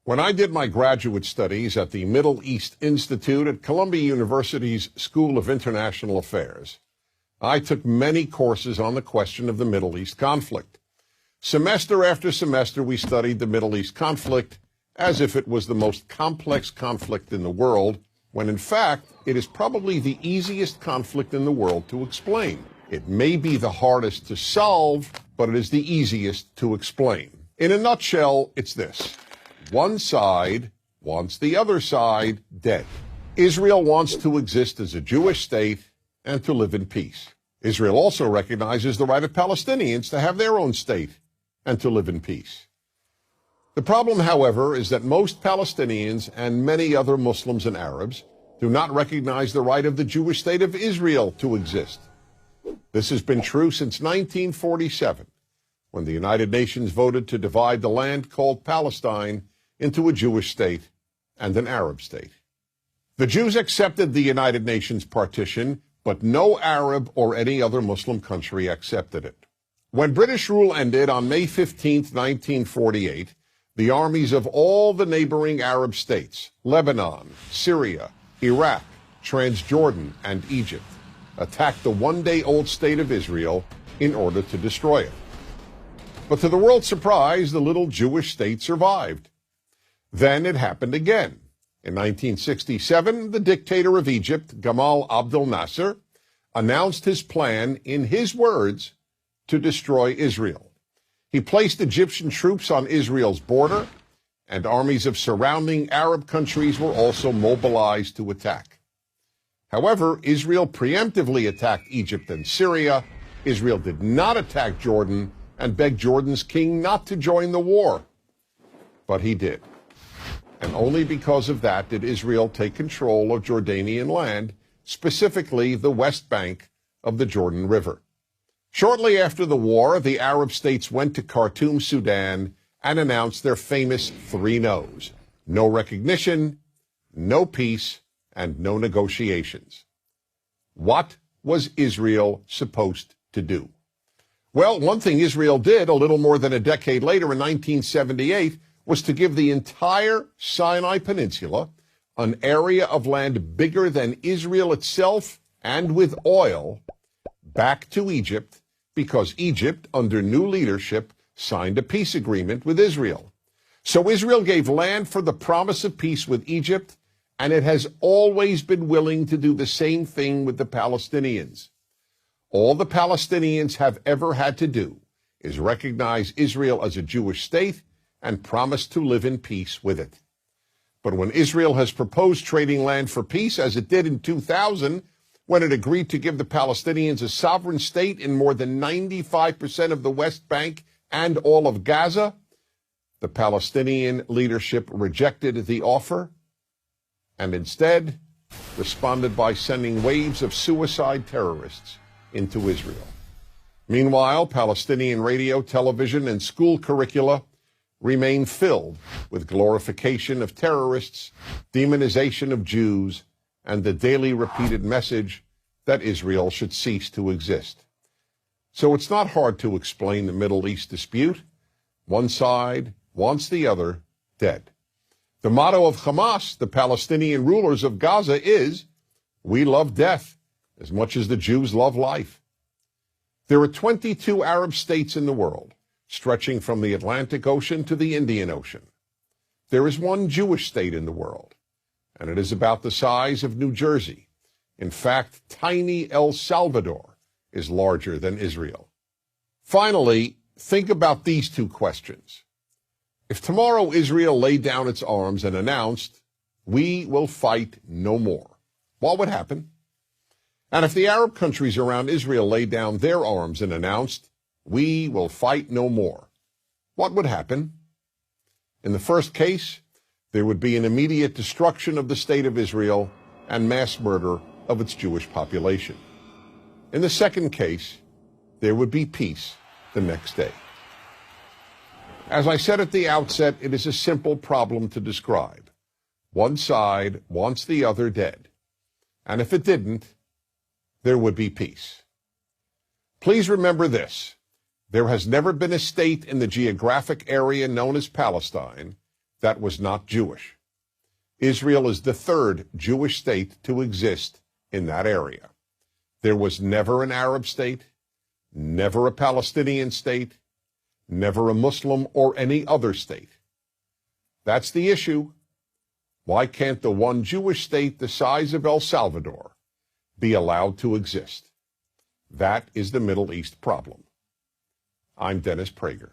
When I did my graduate studies at the Middle East Institute at Columbia University's School of International Affairs, I took many courses on the question of the Middle East conflict. Semester after semester, we studied the Middle East conflict as if it was the most complex conflict in the world, when in fact, it is probably the easiest conflict in the world to explain. It may be the hardest to solve, but it is the easiest to explain. In a nutshell, it's this. One side wants the other side dead. Israel wants to exist as a Jewish state and to live in peace. Israel also recognizes the right of Palestinians to have their own state and to live in peace. The problem, however, is that most Palestinians and many other Muslims and Arabs do not recognize the right of the Jewish state of Israel to exist. This has been true since 1947, when the United Nations voted to divide the land called Palestine into a Jewish state and an Arab state. The Jews accepted the United Nations partition, but no Arab or any other Muslim country accepted it. When British rule ended on May 15, 1948, the armies of all the neighboring Arab states, Lebanon, Syria, Iraq, Transjordan, and Egypt, attacked the one-day-old state of Israel in order to destroy it. But to the world's surprise, the little Jewish state survived. Then it happened again. In 1967, the dictator of Egypt, Gamal Abdel Nasser, announced his plan, in his words, to destroy Israel. He placed Egyptian troops on Israel's border, and armies of surrounding Arab countries were also mobilized to attack. However, Israel preemptively attacked Egypt and Syria. Israel did not attack Jordan and begged Jordan's king not to join the war. But he did. And only because of that did Israel take control of Jordanian land, specifically the West Bank of the Jordan River. Shortly after the war, the Arab states went to Khartoum, Sudan, and announced their famous three no's: no recognition, no peace, and no negotiations. What was Israel supposed to do? Well, one thing Israel did a little more than a decade later in 1978 was to give the entire Sinai Peninsula, an area of land bigger than Israel itself and with oil, back to Egypt, because Egypt, under new leadership, signed a peace agreement with Israel. So Israel gave land for the promise of peace with Egypt, and it has always been willing to do the same thing with the Palestinians. All the Palestinians have ever had to do is recognize Israel as a Jewish state and promise to live in peace with it. But when Israel has proposed trading land for peace, as it did in 2000, when it agreed to give the Palestinians a sovereign state in more than 95% of the West Bank and all of Gaza, the Palestinian leadership rejected the offer and instead responded by sending waves of suicide terrorists into Israel. Meanwhile, Palestinian radio, television, and school curricula remain filled with glorification of terrorists, demonization of Jews, and the daily repeated message that Israel should cease to exist. So it's not hard to explain the Middle East dispute. One side wants the other dead. The motto of Hamas, the Palestinian rulers of Gaza, is, "We love death as much as the Jews love life." There are 22 Arab states in the world, stretching from the Atlantic Ocean to the Indian Ocean. There is one Jewish state in the world, and it is about the size of New Jersey. In fact, tiny El Salvador is larger than Israel. Finally, think about these two questions. If tomorrow Israel laid down its arms and announced, "We will fight no more," what would happen? And if the Arab countries around Israel laid down their arms and announced, "We will fight no more," what would happen? In the first case, there would be an immediate destruction of the state of Israel and mass murder of its Jewish population. In the second case, there would be peace the next day. As I said at the outset, it is a simple problem to describe. One side wants the other dead. And if it didn't, there would be peace. Please remember this. There has never been a state in the geographic area known as Palestine that was not Jewish. Israel is the third Jewish state to exist in that area. There was never an Arab state, never a Palestinian state, never a Muslim or any other state. That's the issue. Why can't the one Jewish state the size of El Salvador be allowed to exist? That is the Middle East problem. I'm Dennis Prager.